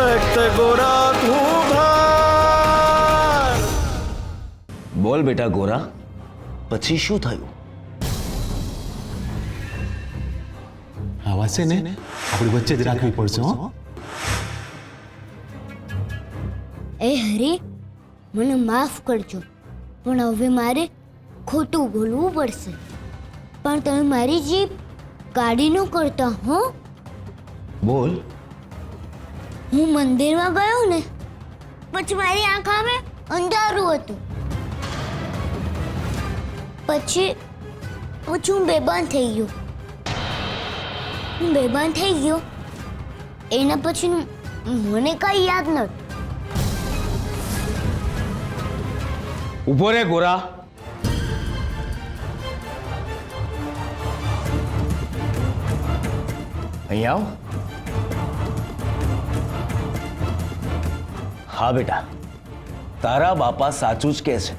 ભક્ત ગોરા તું ભાર. બોલ બેટા ગોરા, પછી શું થયું? આવા છે ને આપણી વચ્ચે જ રાખવી પડશે. હો એ હરી, મને માફ કરજો, પણ હવે મારે ખોટું બોલવું પડશે. પણ તમે મારી જીભ કાઢી ન કરતા હો. બોલ. હું મંદિરમાં ગયો ને, પછી મારી આંખ સામે અંધારું હતું. પછી હું બેભાન થઈ ગયો. હું બેભાન થઈ ગયો એના પછી મને કઈ યાદ નહોતું. ઉભો રે ગોરા. અહીંયા આવ. હા બેટા, તારા બાપા સાચું જ કહે છે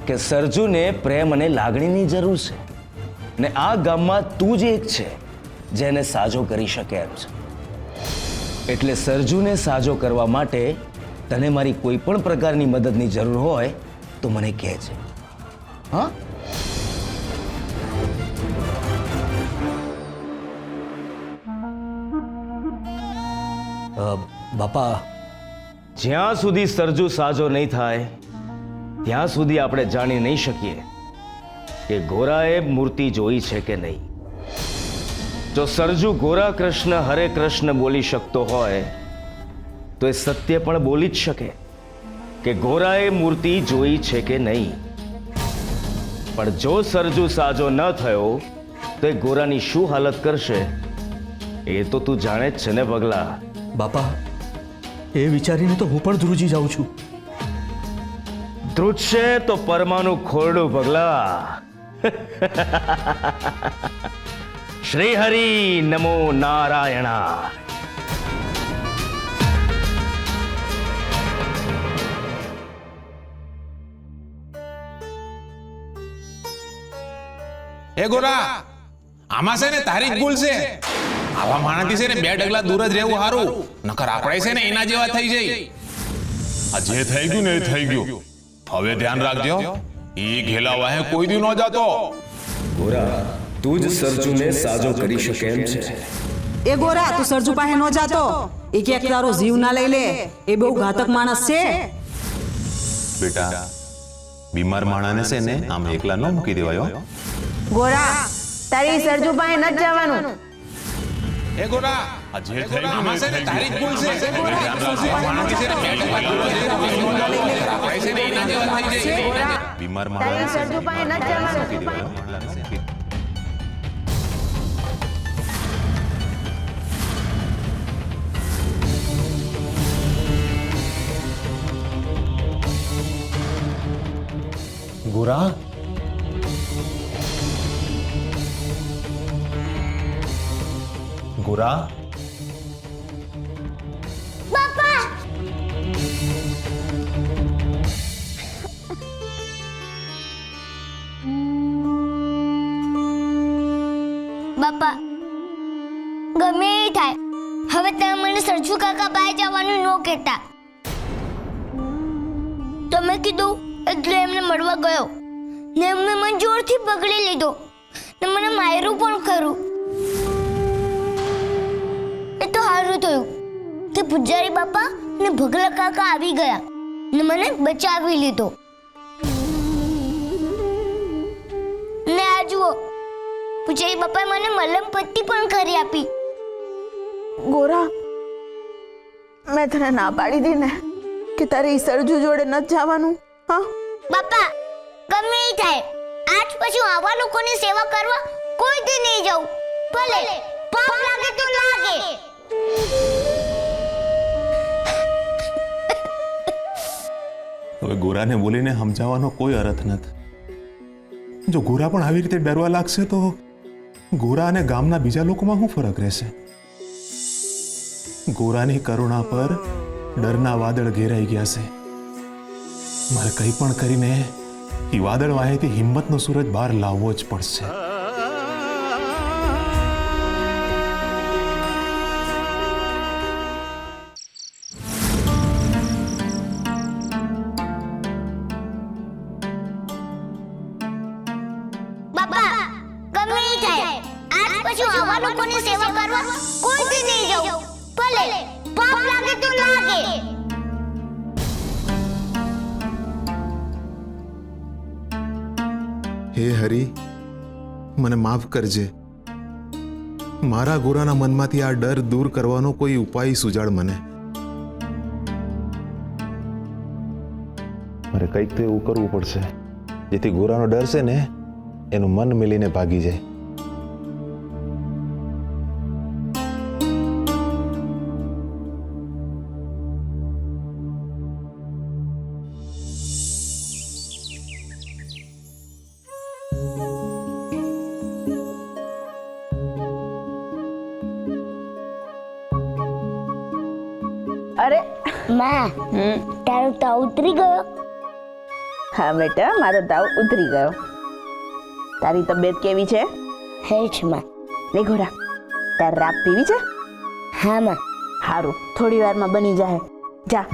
કે સરજુને પ્રેમ અને લાગણીની જરૂર છે, ને આ ગામમાં તું જ એક છે જેને સાજો કરી શકે એમ છે. એટલે સરજુને સાજો કરવા માટે તને મારી કોઈ પણ પ્રકારની મદદની જરૂર હોય તો મને કહેજે. હા? બાપા, જ્યાં સુધી સરજુ સાજો નહીં થાય ત્યાં સુધી આપણે જાણી નહીં શકીએ કે ગોરાએ મૂર્તિ જોઈ છે કે નહીં. જો સરજુ ગોરા કૃષ્ણ હરે કૃષ્ણ બોલી શકતો હોય તો એ સત્ય પણ બોલી જ શકે કે ગોરાએ મૂર્તિ જોઈ છે કે નહીં. પણ જો સરજુ સાજો ન થયો તો એ ગોરાની શું હાલત કરશે એ તો તું જાણે જ છે ને પગલા. બાપા, એ વિચારીને તો હું પણ ધ્રુજી જાઉં છું. ધ્રુજશે તો પરમાનું ખોરડું પગલા. શ્રી હરિ નમો નારાયણા. એ ગોરા, આમાં છે ને તારી જ ભૂલ છે. આવા માણસથી છે ને 2 ડગલા દૂર જ રહેવું સારું, નકર આપણે છે ને એના જેવા થઈ જાય. આ જે થઈ ગયું ને એ થઈ ગયું. હવે ધ્યાન રાખજો, ઈ ઘેલા વાહે કોઈ દી ન જાતો. ગોરા, તું જ સરજુને સાજો કરી શકે એમ છે. એ ગોરા, તું સરજુ પાસે ન જાતો. એ ક્યાંક તારો જીવ ના લઈ લે. એ બહુ ઘાતક માણસ છે. બેટા, બીમાર માણાને છે ને આમ એકલા ન મૂકી દેવાયો. ગોરા, તારી સરજુ પાસે ન જવાનું. એ ગોરા, આ જે થઈ ગયું આમાં છે ને તારી જ ભૂલ છે. માણસથી છે ને 2 ડગલા દૂર જ રહેવું, આપણે છે ને એના જેવા થઈ જાય. બીમાર તારી માણસ સરજુ પાસે ન જવાનું. ગોરા, ગોરા, બાપા, બાપા, ગમે એ થાય, હવે તમે મને સરજુ કાકા પાસે જવાનું ન કહેતા. તમે કીધું એટલે એમને મળવા ગયો ને એમને મને જોરથી પકડી લીધો ને મને માર્યું પણ ખરું. એ તો સારું થયું કે પૂજારી બાપા ને ભગલા કાકા આવી ગયા ને મને બચાવી લીધો. ને આ જુઓ, પૂજારી બાપાએ મને મલમ પટ્ટી પણ કરી આપી. ગોરા, મેં તને ના પાડી દી ને કે તારી સરજુ જોડે ન જવાનું. હા બાપા, ગમે એ થાય, આજ પછી હું આવા લોકોની સેવા કરવા કોઈ દી નહીં જાઉં. ભલે પાપ લાગે તો લાગે. હવે ગોરાને બોલીને સમજાવવાનો કોઈ અર્થ નથી. જો ગોરા પણ આવી રીતે ડરવા લાગશે તો ગોરા અને ગામના બીજા લોકોમાં શું ફરક રહેશે? ગોરાની કરુણા પર ડરના વાદળ ઘેરાઈ ગયા છે. મારે કંઈ પણ કરીને એ વાદળ વાહેથી હિંમતનો સૂરજ બહાર લાવવો જ પડશે. પછી આવા લોકોની સેવા કરવા કોઈ દી નહીં જાઉં. ભલે પાપ લાગે તો લાગે. હે હરી, મને માફ કરજે. મારા ગોરાના મનમાંથી આ ડર દૂર કરવાનો કોઈ ઉપાય સુજાડ મને. મારે કંઈક તો એવું કરવું પડશે જેથી ગોરાનો ડર છે ને એનું મન મિલીને ભાગી જાય. અરે માં તારો તાવ ઉતરી ગયો? હા બેટા, મારો તાવ ઉતરી ગયો. તારી તબિયત કેવી છે? હેઠ માં. લે ઘોડા, તાર રાપ પીવી છે? હા માં. હારું, થોડી વારમાં બની જાય. જા,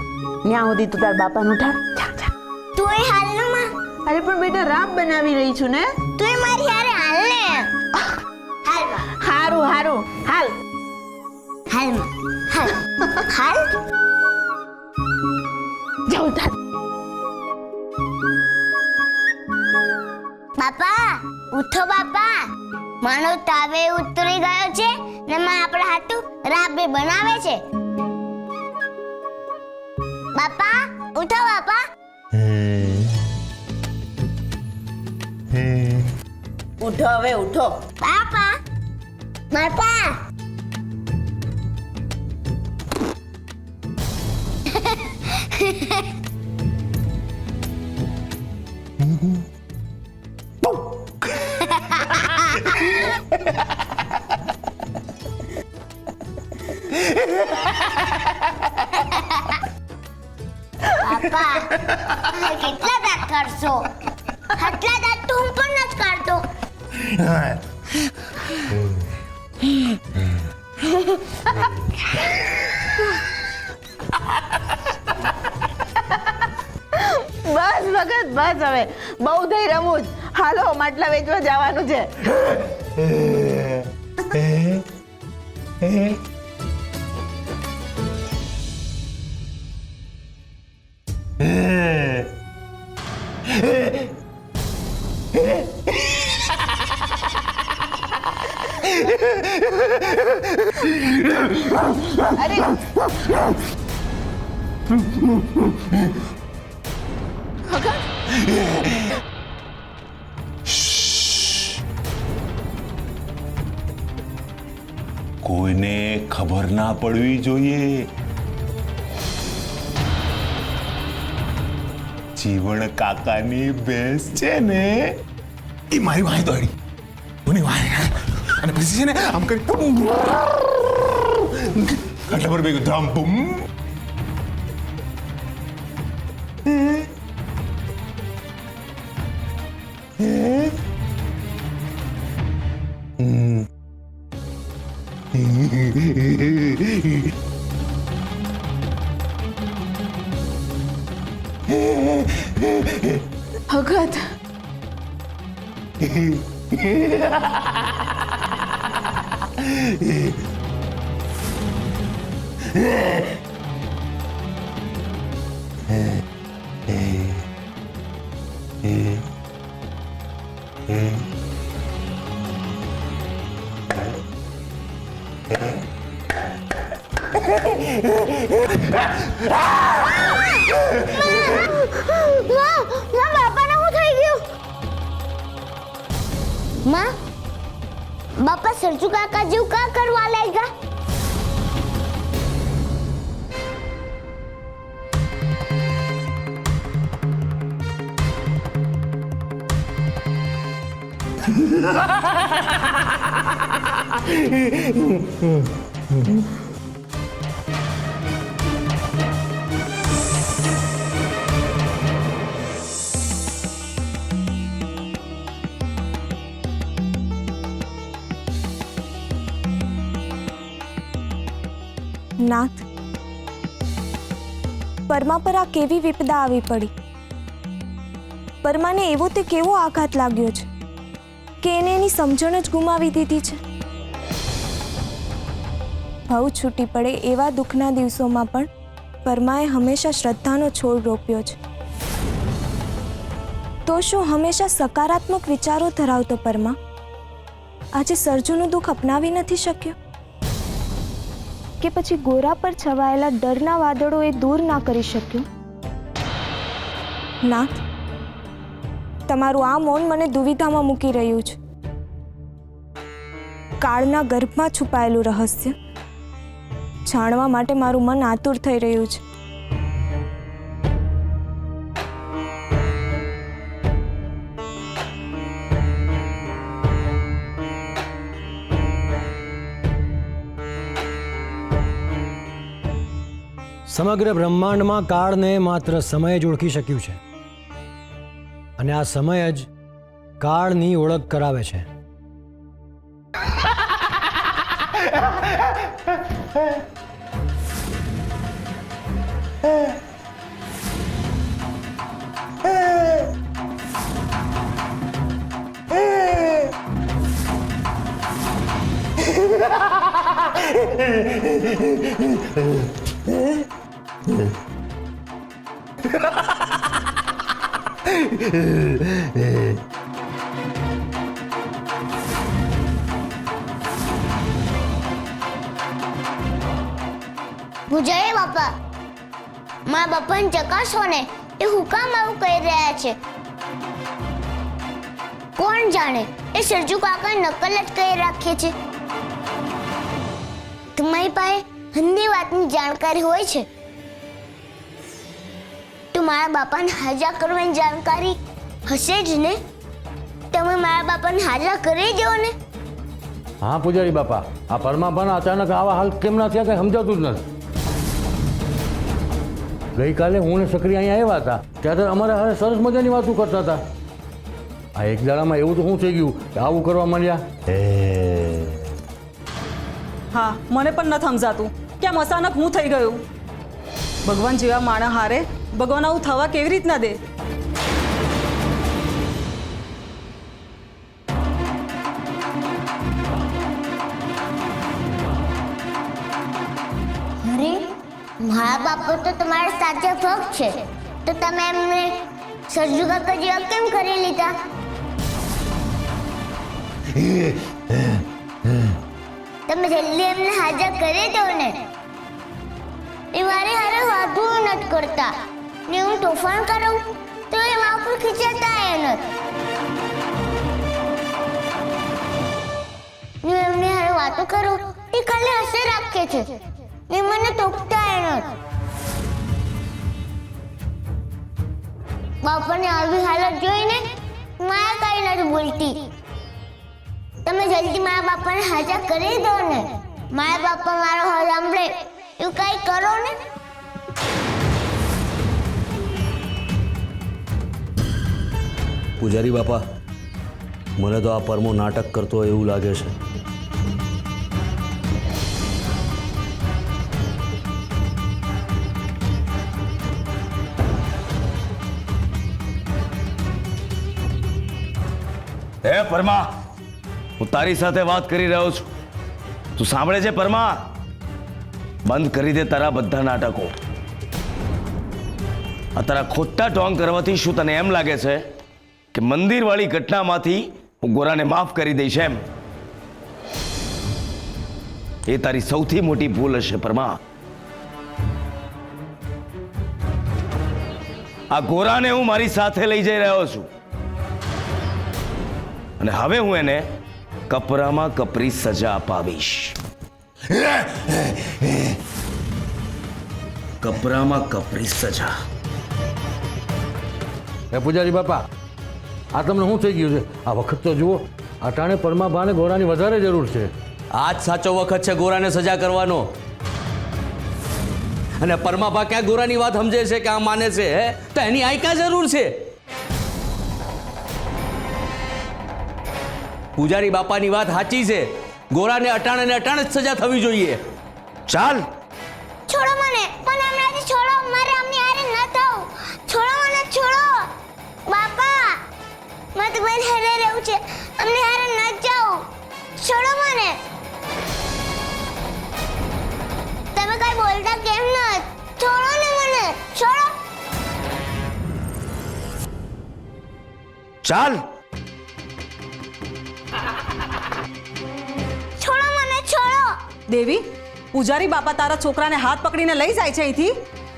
ન્યા સુધી તું તાર બાપાનું ઉઠાડ. જા જા. તું એ હાલ ને માં. અરે પણ બેટા, રાપ બનાવી રહી છું ને. તું એ મારી હારે હાલ ને. હાલ માં. હારું હારું, હાલ. હાલ માં. હાલ. હાલ. જાઉં તાર. બાપા, ઉઠો બાપા. માનો તાવે ઉતરી ગયો છે ને માં આપણા હાટુ રાબે બનાવે છે. બાપા, ઉઠો બાપા. ઉઠો હવે, ઉઠો. બાપા, બાપા. બાપા, કેટલા દાંત કાઢશો? આટલા દાંત તો હું પણ નથી કાઢતો. બસ ભગત, બસ હવે. બહુ થઈ રમૂજ. હાલો, માટલા વેચવા જવાનું છે. કોઈને ખબર ના પડવી જોઈએ. જીવણ કાકાની ભેંસ છે ને એ મારી વાહી દોડી કોની વાહી અને પછી છે ને આમ કરી આટલા પર ભેગું ધમ બુમ. ભગત, માં, બાપા સરજુ કાકા જેવું કા કરવા લાગ્યા? નાથ, પરમા પર આ કેવી વિપદા આવી પડી. પરમાને એવો તે કેવો આઘાત લાગ્યો છે કે એને એની સમજણ જ ગુમાવી દીધી છે. ભવ છૂટી પડે એવા દુઃખના દિવસોમાં પણ પરમાએ હંમેશા શ્રદ્ધાનો છોડ રોપ્યો છે. તો શું હંમેશા સકારાત્મક વિચારો ધરાવતો પરમા આજે સરજુનું દુઃખ અપનાવી નથી શક્યો? કે પછી ગોરા પર છવાયેલા ડરના વાદળો એ દૂર ના કરી શક્યો? નાથ, તમારું આ મૌન મને દુવિધામાં મૂકી રહ્યું છે. કાળના ગર્ભમાં છુપાયેલું રહસ્ય જાણવા માટે મારું મન આતુર થઈ રહ્યું છે. સમગ્ર બ્રહ્માંડમાં કાળને માત્ર સમય જ ઓળખી શક્યું છે અને આ સમય જ કાળની ઓળખ કરાવે છે. પૂજારી બાપા, મારા બાપાને ચકાસો ને, એ હુકામ આવું કહી રહ્યા છે. કોણ જાણે એ સરજુ કાકા નકલ જ કહી રાખે છે. તમારી પાસે હિન્દી વાતની જાણકારી હોય છે તો મારા બાપાને હાજા કરવાની જાણકારી હશે જ ને. તમે મારા બાપાને હાજા કરી દો ને. હા પૂજારી બાપા, આ પરમાભાના અચાનક આવા હાલ કેમ ના થયા કંઈ સમજાતું જ નથી. ગઈકાલે હું ને સક્રિય અહીંયા આવ્યા હતા ત્યારે અમારે હારે સરસ મજાની વાતો કરતા હતા. આ એક દાડામાં એવું તો શું થઈ ગયું કે આવું કરવા માંડ્યા? હા, મને પણ ન સમજાતું કે આમ અચાનક હું થઈ ગયું. ભગવાન જેવા માણસ હારે ભગવાન આવું થવા કેવી રીતના દે? અરે, મારા બાપા તો તમારા સાચા ભક્ત છે, તો તમે એમને સરજુ કાકા જેવા કેમ કરી લીધા? તમે જલ્દી એમને હાજર કરી દો ને. એ મારે હારે વાતું નથી કરતા ને હું તોફાન કરું તો એ મારા પર ખીચાતા એ નથી. હું એમને હારે વાતો કરું એ ખાલી હસે રાખે છે ને મને ટોકતા એ નથી. બાપાની આવી હાલત જોઈને મારા કઈ નથી બોલતી. તમે જલ્દી મારા બાપાને હાજર કરી દો ને. મારા બાપા મારો હાલ સાંભળે એવું કઈ કરો ને. પૂજારી બાપા, મને તો આ પરમો નાટક કરતો હોય એવું લાગે છે. હે પરમા, હું તારી સાથે વાત કરી રહ્યો છું. તું સાંભળે છે પરમા? બંધ કરી દે તારા બધા નાટકો. આ તારા ખોટા ઢોંગ કરવાથી શું તને એમ લાગે છે કે મંદિરવાળી ઘટનામાંથી હું ગોરાને માફ કરી દઈશ એમ? એ તારી સૌથી મોટી ભૂલ હશે પરમા. આ ગોરાને હું મારી સાથે લઈ જઈ રહ્યો છું અને હવે હું એને કપરામાં કપરી સજા અપાવીશ. કપરામાં કપરી સજા. હે પૂજારી બાપા, આ તમને શું થઈ ગયું છે? આ વખત તો જુઓ, અટાણે પરમાભાને ગોરાની વધારે જરૂર છે. આ જ સાચો વખત છે ગોરાને સજા કરવાનો. અને પરમાભા ક્યાં ગોરાની વાત સમજે છે કે આ માને છે? હે તો એની આ ક્યાં જરૂર છે? પૂજારી બાપાની વાત સાચી છે. ગોરાને અટાણે ને અટાણે જ સજા થવી જોઈએ. ચાલ છોડો મને, મને હમણાંથી છોડો. મારે અમને હારે ન થાવ. છોડો મને, છોડો. બાપા, મારે તો બેન હારે રહેવું છે. અમને હારે ન જાઓ. છોડો મને. ચાલ. છોડો મને, છોડો. દેવી, પૂજારી બાપા તારા છોકરાને હાથ પકડીને લઈ જાય છે અહીંથી.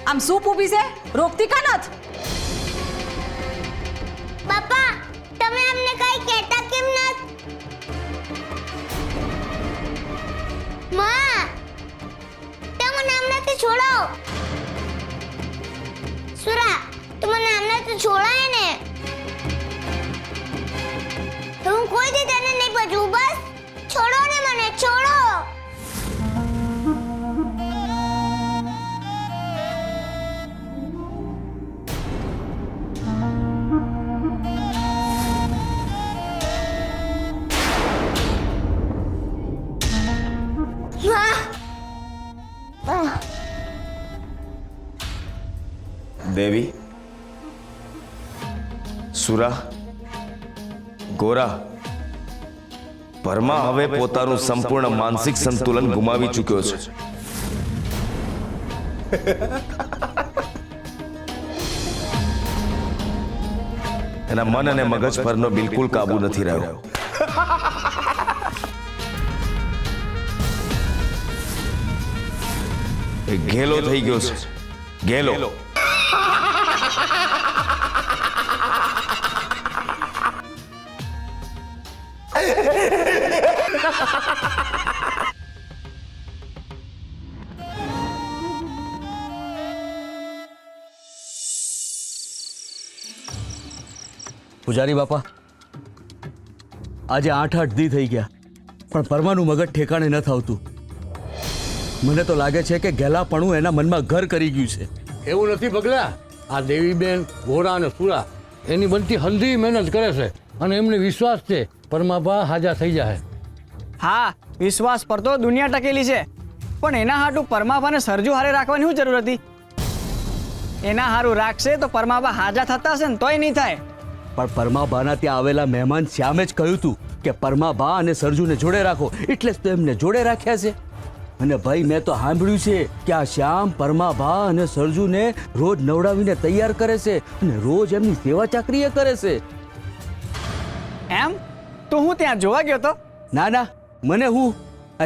આમ શું ઊભી છે? રોકતી કા નથ? બાપા, તમે અમને કઈ કહેતા કેમ નત? માં, તમે અમને છોડો. સુરા, તું મને અમને તો છોડાય ને. તો હું કોઈ દી તને નહીં બચું. બસ છોડો ને મને, છોડો. દેવી, સુરા, ગોરા, પરમા હવે પોતાનું સંપૂર્ણ માનસિક સંતુલન ગુમાવી ચૂક્યો છે. એના મન અને મગજ પરનો બિલકુલ કાબુ નથી રહ્યો. એ ઘેલો થઈ ગયો છે, ઘેલો. પૂજારી બાપા, આજે 8 દી થઈ ગયા પણ પરમાનું મગજ ઠેકાણે નથી આવતું. મને તો લાગે છે કે ગેલાપણું એના મનમાં ઘર કરી ગયું છે. એવું નથી પગલા. આ દેવીબેન, ગોરા અને સુરા એની બનતી હંધી મહેનત કરે છે અને એમને વિશ્વાસ છે પરમાબા હાજા થઈ જાય. હા, વિશ્વાસ પર તો દુનિયા ટકેલી છે, પણ એના હાટું પરમાબાને સરજુ હારે રાખવાની શું જરૂર હતી? એના હારું રાખશે તો પરમાબા હાજા થતા હશે ને તોય નહીં થાય. પણ પરમાબાના ત્યાં આવેલા મહેમાન શ્યામે જ કહ્યું હતું કે પરમાબા અને સરજુને જોડે રાખો, એટલે જ તો એમને જોડે રાખ્યા છે. અને ભાઈ, મેં તો સાંભળ્યું છે કે આ શ્યામ પરમાબા અને સરજુને રોજ નવડાવીને તૈયાર કરે છે અને રોજ એમની સેવા ચાકરીએ કરે છે. એમ તો હું ત્યાં જોવા ગયો તો. ના ના, મને હું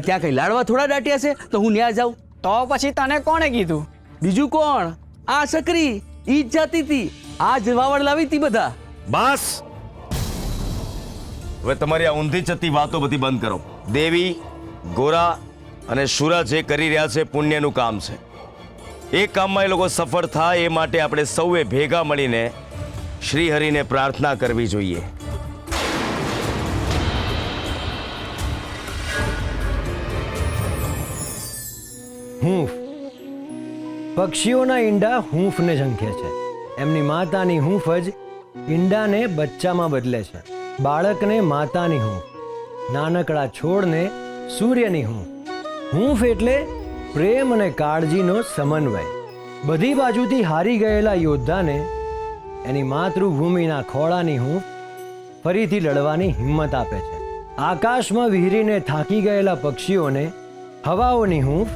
ત્યાં કઈ લાડવા થોડા દાટ્યા છે તો હું ન્યા જાઉં? તો પછી તને કોણે કીધું? બીજું કોણ? આ સકરી ઈ જ જાતી હતી, આ જ વાવડ લાવી હતી બધા. બસ, હવે તમારી આ ઊંધી ચત્તી વાતો બધી બંધ કરો. દેવી, ગોરા અને શુરા જે કરી રહ્યા છે પુણ્યનું કામ છે. એ કામમાં એ લોકો સફળ થાય એ માટે આપણે સૌએ ભેગા મળીને શ્રીહરિને પ્રાર્થના કરવી જોઈએ. હૂંફ. પક્ષીઓના ઈંડા હૂંફને ઝંખે છે. એમની માતાની હૂંફ જ ઈંડાને બચ્ચામાં બદલે છે. બાળકને માતાની હૂંફ, નાનકડા છોડને સૂર્યની હૂંફ. હૂંફ એટલે પ્રેમ અને કાળજીનો સમન્વય. બધી બાજુથી હારી ગયેલા યોદ્ધાને એની માતૃભૂમિના ખોળાની હૂંફ ફરીથી લડવાની હિંમત આપે છે. આકાશમાં વિહરીને થાકી ગયેલા પક્ષીઓને હવાઓની હૂંફ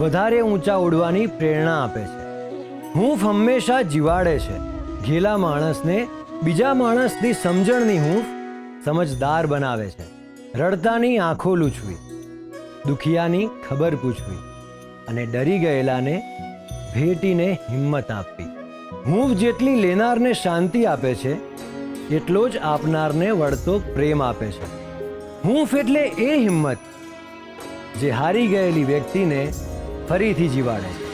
વધારે ઊંચા ઉડવાની પ્રેરણા આપે છે. હૂંફ હંમેશા જીવાડે છે. ઘેલા માણસને બીજા માણસની સમજણની હૂંફ સમજદાર બનાવે છે. રડતાની આંખો લૂછવી, દુખિયાની ખબર પૂછવી અને ડરી ગયેલાને ભેટીને હિંમત આપવી. હૂંફ જેટલી લેનારને શાંતિ આપે છે એટલો જ આપનારને વળતો પ્રેમ આપે છે. હૂંફ એટલે એ હિંમત જે હારી ગયેલી વ્યક્તિને ફરીથી જીવાડે છે.